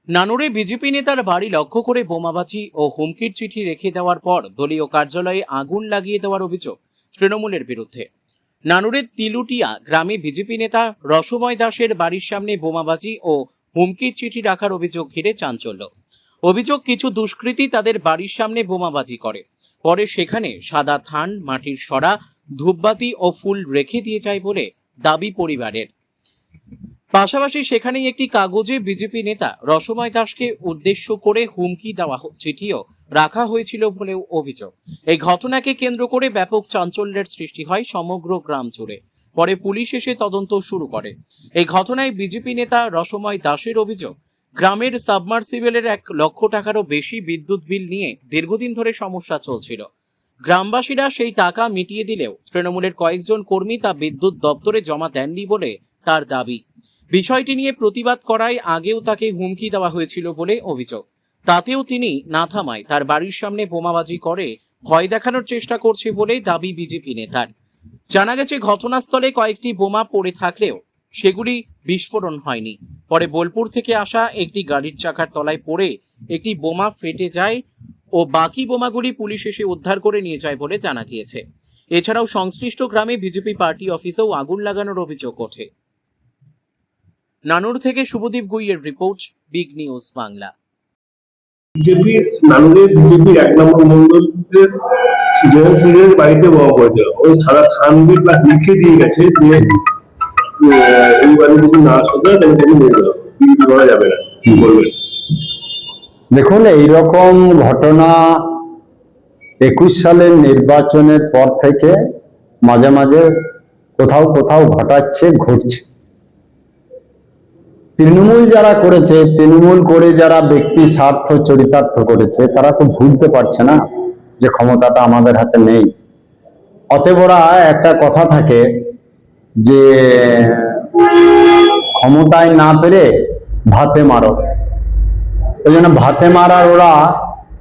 নানুরে BJP নেতার বাড়ি লক্ষ্য করে বোমাবাজি ও হুমকির চিঠি রেখে দেওয়ার পর দলীয় কার্যালয়ে আগুন লাগিয়ে দেওয়ার অভিযোগ তৃণমূলের বিরুদ্ধে। নানুরের তিলুটিয়া গ্রামে বিজেপি নেতা রসময় দাসের বাড়ির সামনে বোমাবাজি ও হুমকির চিঠি রাখার অভিযোগ ঘিরে চাঞ্চল্য। অভিযোগ, কিছু দুষ্কৃতী তাদের বাড়ির সামনে বোমাবাজি করে, পরে সেখানে সাদা থান, মাটির সরা, ধূপবাতি ও ফুল রেখে দিয়ে যায় বলে দাবি পরিবারের। পাশাপাশি সেখানেই একটি কাগজে বিজেপি নেতা রসময় দাসকে উদ্দেশ্য করে হুমকি দেওয়া চিঠিও রাখা হয়েছিল বলেও অভিযোগ। এই ঘটনাকে কেন্দ্র করে ব্যাপক চাঞ্চল্যের সৃষ্টি হয় সমগ্র গ্রাম জুড়ে। পরে পুলিশ এসে তদন্ত শুরু করে। এই ঘটনায় বিজেপি নেতা রসময় দাসের অভিযোগ, গ্রামের সাবমার্সিবলের 1 লক্ষ টাকারও বেশি বিদ্যুৎ বিল নিয়ে দীর্ঘদিন ধরে সমস্যা চলছিল। গ্রামবাসীরা সেই টাকা মিটিয়ে দিলেও তৃণমূলের কয়েকজন কর্মী তা বিদ্যুৎ দপ্তরে জমা দেননি বলে তার দাবি। বিষয়টি নিয়ে প্রতিবাদ করায় আগেও তাকে হুমকি দেওয়া হয়েছিল বলে অভিযোগ। তাতেও তিনি না থামায় তার বাড়ির সামনে বোমাবাজি করে ভয় দেখানোর চেষ্টা করছে বলে দাবি বিজেপি নেতার। জানা গেছে, ঘটনাস্থলে কয়েকটি বোমা পড়ে থাকলেও সেগুলি বিস্ফোরণ হয়নি। পরে বোলপুর থেকে আসা একটি গাড়ির চাকার তলায় পড়ে একটি বোমা ফেটে যায় ও বাকি বোমাগুলি পুলিশ এসে উদ্ধার করে নিয়ে যায় বলে জানা গিয়েছে। এছাড়াও সংশ্লিষ্ট গ্রামে বিজেপি পার্টি অফিসেও আগুন লাগানোর অভিযোগ ওঠে। নানুর থেকে শুভদীপ গুইয়ের রিপোর্ট, বিগ নিউজ বাংলা। নানুরের বিজেপির 1 নম্বর মন্ডলের জয়েন্ট সেক্রেটারির বাড়িতে বোমা পড়েছিল। ওই সাদা থানবির প্লাস লিখে দিয়ে গেছে যে এই বাড়ি যদি না আসে তাহলে তুমি নিয়ে যাও, বিক্রি করা যাবে না। কি বলবেন? দেখুন, এইরকম ঘটনা 21 সালের নির্বাচনের পর থেকে মাঝে মাঝে কোথাও কোথাও ঘটছে। তৃণমূল যারা করেছে, তৃণমূল করে যারা ব্যক্তি স্বার্থ চরিতার্থ করেছে, তারা তো ভুলতে পারছে না যে ক্ষমতাটা আমাদের হাতে নেই। অতএব ওরা একটা কথা থাকে যে ক্ষমতায় না পেরে ভাতে মারো। ওই জন্য ভাতে মারার ওরা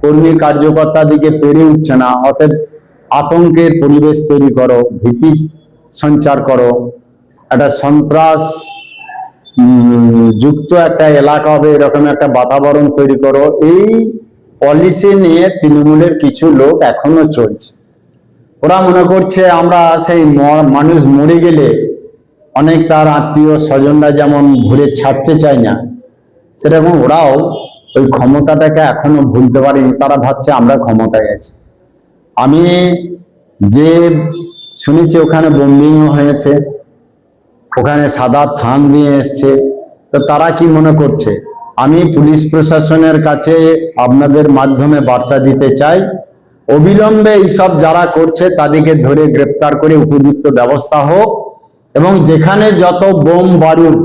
কর্মী কার্যকর্তা দিকে পেরে উঠছে না। অতএব আতঙ্কের পরিবেশ তৈরি করো, ভীতি সঞ্চার করো, একটা সন্ত্রাস যুক্ত একটা এলাকা হবে এরকম একটা বাতাবরণ তৈরি করো। এই পলিসি নিয়ে তৃণমূলের কিছু লোক এখনো চলছে। ওরা মনে করছে আমরা সেই মানুষ মরে গেলে অনেক তার আত্মীয় স্বজনরা যেমন ঘুরে ছাড়তে চায় না, সেরকম ওরাও ওই ক্ষমতাটাকে এখনো ভুলতে পারেনি। তারা ভাবছে আমরা ক্ষমতায় আছি। আমি যে শুনেছি ওখানে বোম্বিংও হয়েছে, ওখানে সাদা থান নিয়ে এসছে। তো তারা কি মনে করছে? আমি পুলিশ প্রশাসনের কাছে আপনাদের মাধ্যমে বার্তা দিতে চাই, অবিলম্বে এইসব যারা করছে তাদেরকে ধরে গ্রেপ্তার করে উপযুক্ত ব্যবস্থা হোক, এবং যেখানে যত বোম বারুদ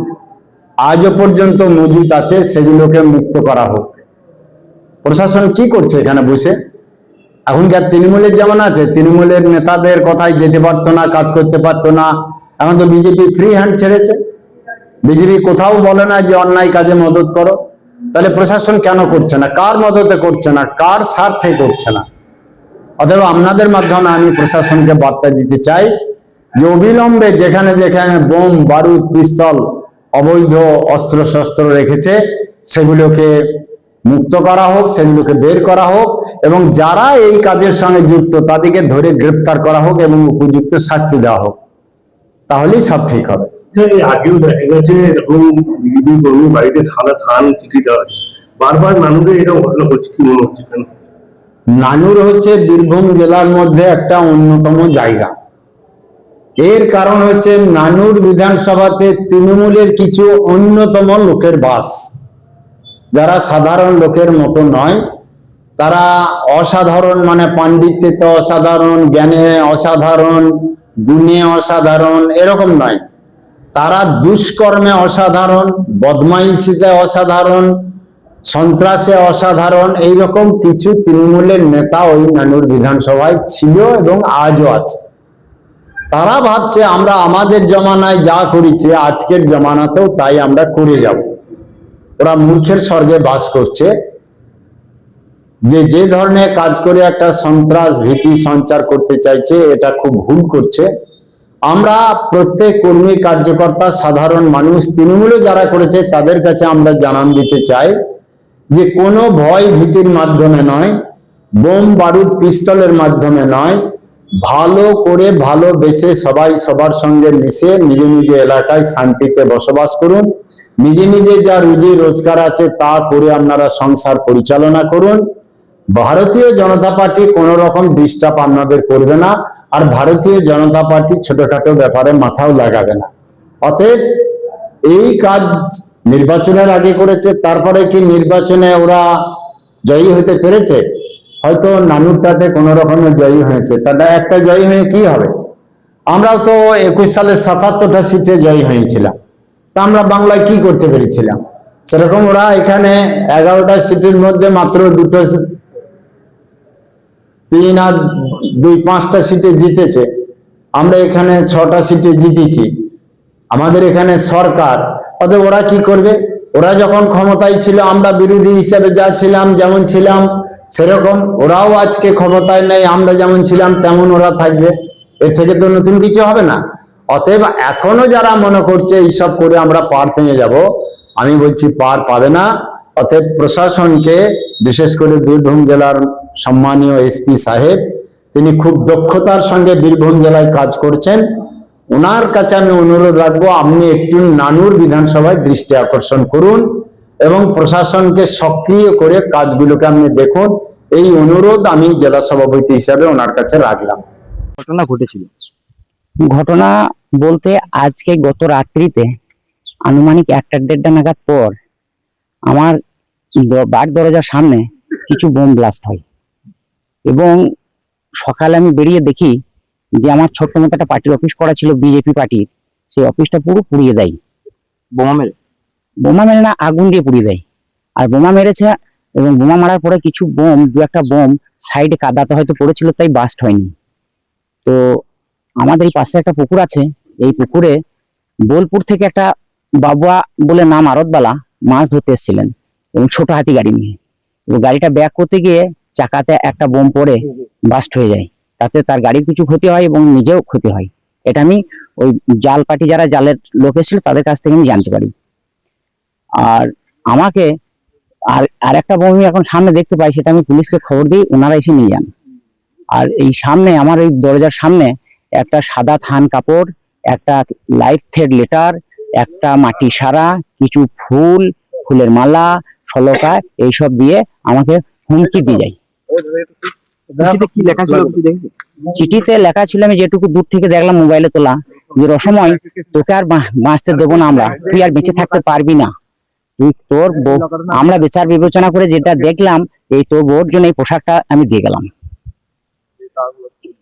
আজও পর্যন্ত মজুদ আছে সেগুলোকে মুক্ত করা হোক। প্রশাসন কি করছে এখানে বসে? এখনকার তৃণমূলের যেমন আছে, তৃণমূলের নেতাদের কথায় যেতে পারতো না, কাজ করতে পারতো না। এখন তো বিজেপি ফ্রি হ্যান্ড ছেড়েছে। বিজেপি কোথাও বলে না যে অন্যায় কাজে মদত করো। তাহলে প্রশাসন কেন করছে না? কার মদতে করছে না? কার স্বার্থে করছে না? অতএব আপনাদের মাধ্যমে আমি প্রশাসনকে বার্তা দিতে চাই যে অবিলম্বে যেখানে যেখানে বোম বারুদ পিস্তল অবৈধ অস্ত্র শস্ত্র রেখেছে সেগুলোকে মুক্ত করা হোক, সেগুলোকে বের করা হোক, এবং যারা এই কাজের সঙ্গে যুক্ত তাদেরকে ধরে গ্রেপ্তার করা হোক এবং উপযুক্ত শাস্তি দেওয়া হোক। তাহলেই সব ঠিক হবে। আগেও দেখা গেছে এরকম বিজেপি কর্মী বাড়িতে সাদা থান চিঠি দেওয়া হচ্ছে, বারবার নানুরে এরকম ঘটনা হচ্ছে। কি মনে হচ্ছে কেন? নানুর হচ্ছে বীরভূম জেলার মধ্যে একটা অন্যতম জায়গা। এর কারণ হচ্ছে নানুর বিধানসভাতে তৃণমূলের কিছু অন্যতম লোকের বাস, যারা সাধারণ লোকের মতো নয়। তারা অসাধারণ, মানে পাণ্ডিত্যে অসাধারণ, জ্ঞানে অসাধারণ, গুণে অসাধারণ এরকম নয়। তারা দুষ্কর্মে অসাধারণ, বদমাইশিতে অসাধারণ, সন্ত্রাসে অসাধারণ। এইরকম কিছু তৃণমূলের নেতা ওই নানুর বিধানসভায় ছিল এবং আজও আছে। তারা ভাবছে আমরা আমাদের জমানায় যা করেছি আজকের জমানাতেও তাই আমরা করে যাব। ওরা মূর্খের স্বর্গে বাস করছে। যে ধরনের কাজ করে একটা সন্ত্রাস ভীতি সঞ্চার করতে চাইছে, এটা খুব ভুল করছে। আমরা প্রত্যেক কর্মী কার্যকর্তা সাধারণ মানুষ তৃণমূলে যারা করেছে তাদের কাছে আমরা জানান দিতে চাই যে কোনো ভয় ভীতির মাধ্যমে নয়, বোম বারুদ পিস্তলের মাধ্যমে নয়, ভালো করে ভালোবেসে সবাই সবার সঙ্গে মিশে নিজ নিজ এলাকায় শান্তিতে বসবাস করুন। নিজে নিজে যা রুজি রোজগার আছে তা করে আপনারা সংসার পরিচালনা করুন। ভারতীয় জনতা পার্টি কোন রকম ডিস্টার্ব আপনাদের করবে না, আর ভারতীয় জনতা পার্টি ছোটখাটো ব্যাপারে মাথাও লাগাবে না। অতএব এই কাজ নির্বাচনের আগে করেছে, তারপরে কি নির্বাচনে ওরা জয়ী হতে পেরেছে? হয়তো নানুরটাতে কোন রকমের জয়ী হয়েছে, তাটা একটা জয়ী হয়ে কি হবে? আমরাও তো 21 সালে 77টা সিটে জয়ী হয়েছিলাম, তা আমরা বাংলায় কি করতে পেরেছিলাম? সেরকম ওরা এখানে 11টা সিটের মধ্যে মাত্র 3 আর 2 5টা সিটে জিতেছে, আমরা এখানে 6টা সিটে জিতেছি। আমাদের এখানে সরকার, অতএব ওরা কি করবে? ওরা যখন ক্ষমতায় ছিল আমরা বিরোধী হিসেবে যা ছিলাম যেমন ছিলাম সেরকম ওরাও আজকে ক্ষমতায় নেই, আমরা যেমন ছিলাম তেমন ওরা থাকবে। এর থেকে তো নতুন কিছু হবে না। অতএব এখনো যারা মনে করছে এইসব করে আমরা পার পেয়ে যাব, আমি বলছি পার পাবে না। অতএব প্রশাসনকে, বিশেষ করে বীরভূম জেলার সম্মানীয় এসপি সাহেব, তিনি খুব দক্ষতার সঙ্গে বীরভূম জেলায় কাজ করছেন। ওনার কাছে আমি অনুরোধ রাখবো, আপনি একটু নানুর বিধানসভায় দৃষ্টি আকর্ষণ করুন এবং প্রশাসনকে সক্রিয় করে কাজগুলোকে আপনি দেখুন। এই অনুরোধ আমি জেলা সভাপতি হিসাবে ওনার কাছে রাখলাম। ঘটনা ঘটেছিল। ঘটনা বলতে আজকে গত রাত্রিতে আনুমানিক 1টা-1:30টা নাগাদ পর আমার বাড়ির দরজার সামনে কিছু বোম ব্লাস্ট হয় এবং সকালে আমি বেরিয়ে দেখি যে আমার ছোট্ট মতো একটা পার্টির অফিস করা ছিল, বিজেপি পার্টির, সেই অফিসটা পুরো পুড়িয়ে দেয়। বোমা মেরে? বোমা মেরে না, আগুন দিয়ে পুড়িয়ে দেয়। আর বোমা মেরেছে এবং বোমা মারার পরে কিছু বোম, 2-1টা বোম সাইডে কাদাতে হয়তো পড়েছিল, তাই বাস্ট হয়নি। তো আমাদের এই পাশে একটা পুকুর আছে, এই পুকুরে বোলপুর থেকে একটা বাবুয়া বলে নাম আড়তবালা মাছ ধরতে এসেছিলেন এবং ছোট হাতি গাড়ি নিয়ে, এবং গাড়িটা ব্যাক করতে গিয়ে চাকাতে একটা বোম পড়ে বাস্ট হয়ে যায়, তাতে তার গাড়ির কিছু ক্ষতি হয় এবং নিজেও ক্ষতি হয়। এটা আমি ওই জাল পার্টি, যারা জালের লোক এসেছিল তাদের কাছ থেকে আমি জানতে পারি। আর আমাকে আর একটা বোম আমি এখন সামনে দেখতে পাই, সেটা আমি পুলিশকে খবর দিই, ওনারা এসে নিয়ে যান। আর এই সামনে আমার এই দরজার সামনে একটা সাদা থান কাপড়, একটা লাইফ থ্রেড লেটার, একটা মাটি সারা, কিছু ফুল, ফুলের মালা, শলকা, এইসব দিয়ে আমাকে হুমকি দিয়ে যায়। কি লেখা ছিল আপনি দেখেছেন? চিঠিতে লেখা ছিল, আমি যেটুকু দূর থেকে দেখলাম মোবাইলে তোলা, যে রসময় তোকে আর বাঁচতে দেবো না আমরা, তুই আর বেঁচে থাকতে পারবি না, তুই তোর আমরা বিচার বিবেচনা করে যেটা দেখলাম, এই তোর বউর জন্য এই পোশাকটা আমি দিয়ে গেলাম।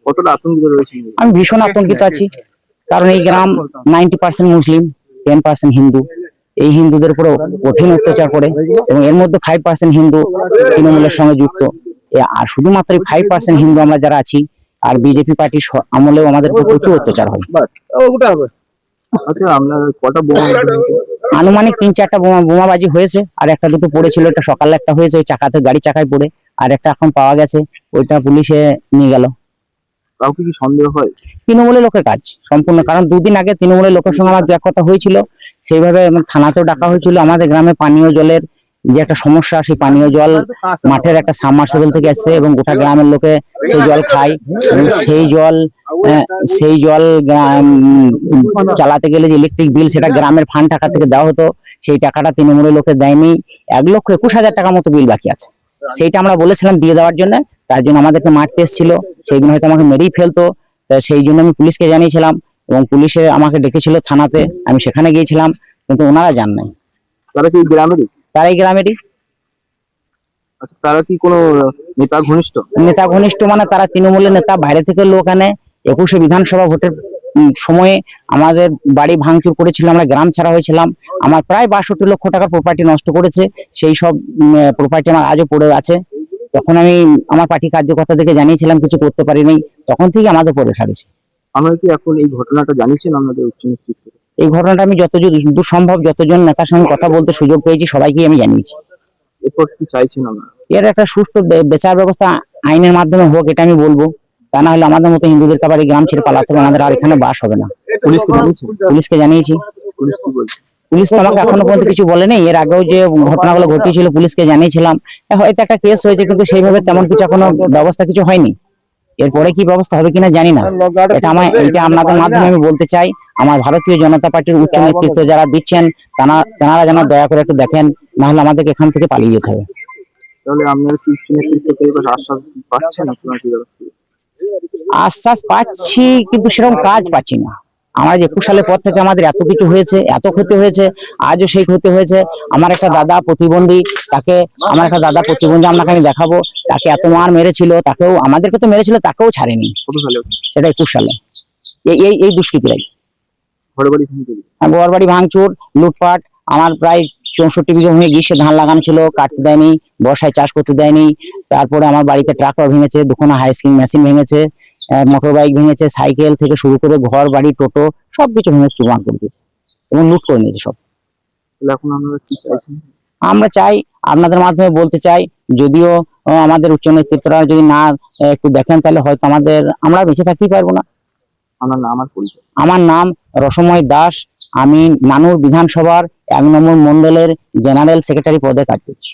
কতটা আতঙ্কিত রয়েছে? আমি ভীষণ আতঙ্কিত আছি, কারণ এই গ্রাম 90% মুসলিম, 10% হিন্দু। এই হিন্দুদের উপরে কঠিন অত্যাচার করে এবং এর মধ্যে 5% হিন্দু তৃণমূলের সঙ্গে যুক্ত। আর শুধুমাত্র 5% হিন্দু আমরা যারা আছি, আর বিজেপি পার্টির আমলেও আমাদের উপর প্রচুর অত্যাচার হয়। আচ্ছা, আপনার কটা বোমা? আনুমানিক 3-4টা বোমাবাজি হয়েছে, আর একটা দুটো পড়েছিল, একটা সকালে একটা হয়েছে ওই চাকাতে, গাড়ি চাকায় পড়ে, আর একটা এখন পাওয়া গেছে, ওইটা পুলিশে নিয়ে গেল। কাউকে কি সন্দেহ হয়? তৃণমূলের লোকের কাজ সম্পূর্ণ, কারণ 2 দিন আগে তৃণমূলের লোকের সঙ্গে আমার এক কথা হয়েছিল, সেইভাবে থানাতেও ডাকা হয়েছিল। আমাদের গ্রামে পানীয় জলের যে একটা সমস্যা, সেই পানীয় জল মাঠের একটা সাবমার্সিবল থেকে আসছে এবং গোটা গ্রামের লোকে সেই জল খায়, এবং সেই জল চালাতে গেলে যে ইলেকট্রিক বিল, সেটা গ্রামের ফান্ড টাকা থেকে দেওয়া হতো, সেই টাকাটা তৃণমূলের লোকে দেয়নি। 1,21,000 টাকার মতো বিল বাকি আছে, সেইটা আমরা বলেছিলাম দিয়ে দেওয়ার জন্য, তার জন্য আমাদেরকে মারতে এসেছিল, সেই দিন হয়তো আমাকে মেরেই ফেলতো। সেই জন্য আমি পুলিশকে জানিয়েছিলাম এবং পুলিশে আমাকে ডেকেছিল থানাতে, আমি সেখানে গিয়েছিলাম, কিন্তু ওনারা যান নাই। তারা কি গ্রামেরই? তারা এই গ্রামেরই। আচ্ছা, তারা কি কোনো নেতা ঘনিষ্ঠ? নেতা ঘনিষ্ঠ মানে তারা তৃণমূলের নেতা, বাইরে থেকে লোক আনে। 21শে বিধানসভা ভোটের সময়ে আমাদের বাড়ি ভাঙচুর করেছিল, আমরা গ্রাম ছাড়া হয়েছিলাম, আমার প্রায় 62 লক্ষ টাকার প্রপার্টি নষ্ট করেছে। সেই সব প্রপার্টি আমার আজও পড়ে আছে। তখন আমি আমার পার্টি কার্যকর্তাদেরকে জানিয়েছিলাম, কিছু করতে পারিনি, তখন থেকে আমাদের পড়ে সারিছে। আমরা কি এখন এই ঘটনাটা জানিয়েছেন আমাদের উচ্চ নেতৃত্বে? এই ঘটনাটা আমি যতদূর সম্ভব, যতজন নেতার সঙ্গে কথা বলতে সুযোগ পেয়েছি, সবাইকে আমি জানিয়েছি। এরপর কি চাইছেন আমরা? এর একটা সুষ্ঠু বিচার ব্যবস্থা আইনের মাধ্যমে হোক, এটা আমি বলবো। তা না হলে আমাদের মতো হিন্দুদের আবার এই গ্রাম ছেড়ে পালাতে হবে, আমাদের আর এখানে বাস হবে না। পুলিশকে জানিয়েছেন? পুলিশকে জানিয়েছি। পুলিশ কি বলছে? পুলিশ তো আমাকে এখনো পর্যন্ত কিছু বলেনি। এর আগেও যে ঘটনাগুলো ঘটিয়েছিল পুলিশকে জানিয়েছিলাম, হয়তো একটা কেস হয়েছে, কিন্তু সেইভাবে তেমন কিছু এখনো ব্যবস্থা কিছু হয়নি। এরপরে কি ব্যবস্থা হবে কিনা জানি না। এটা আপনাদের মাধ্যমে আমি বলতে চাই, আমার ভারতীয় জনতা পার্টির উচ্চ নেতৃত্ব যারা দিচ্ছেন তেনারা যেন দয়া করে একটু দেখেন, না হলে আমাদেরকে এখান থেকে পালিয়ে যেতে হবে। তাহলে আপনারা কি উচ্চ নেতৃত্ব থেকে এবার আশ্বাস পাচ্ছেন মুখ্যমন্ত্রী তরফ থেকে? আশ্বাস পাচ্ছি, কিন্তু সেরকম কাজ পাচ্ছি না। আমার 21 সালের পর থেকে আমাদের এত কিছু হয়েছে, এত ক্ষতি হয়েছে, আজও সেই ক্ষতি হয়েছে। আমার একটা দাদা প্রতিবন্ধী, আপনাকে আমি দেখাবো, তাকে এত মার মেরেছিল, তাকেও, আমাদেরকে তো মেরেছিল, তাকেও ছাড়েনি। কত সালে? সেটা 21 সালে। এই দুষ্কৃতীরাই ঘরে বাড়ি ভেঙে দিল? ঘর বাড়ি ভাঙচুর, লুটপাট। আমার প্রায় 64 বিঘা ভূমি গ্রীষ্মে ধান লাগানো ছিল, কাটতে দেয়নি, বর্ষায় চাষ করতে দেয়নি। তারপরে আমার বাড়িতে ট্রাক্টর ভেঙেছে, দুখানা হাই স্কিং মেশিন ভেঙেছে, মোটর বাইক ভেঙেছে, সাইকেল থেকে শুরু করে ঘর বাড়ি টোটো সবকিছু ভেঙে চুরমার করে দিয়েছে এবং লুট করে নিয়েছে সব। তাহলে এখন আপনারা কি চাইছেন? আমরা চাই, আপনাদের মাধ্যমে বলতে চাই, যদিও আমাদের উচ্চ নেতৃত্বরা যদি না একটু দেখেন, তাহলে হয়তো আমরা বেঁচে থাকতেই পারবো না। আমার নাম আর পরিচয়? আমার নাম রসময় দাস। আমি নানুর বিধানসভার 1 নম্বর মন্ডলের জেনারেল সেক্রেটারি পদে কাজ করছি।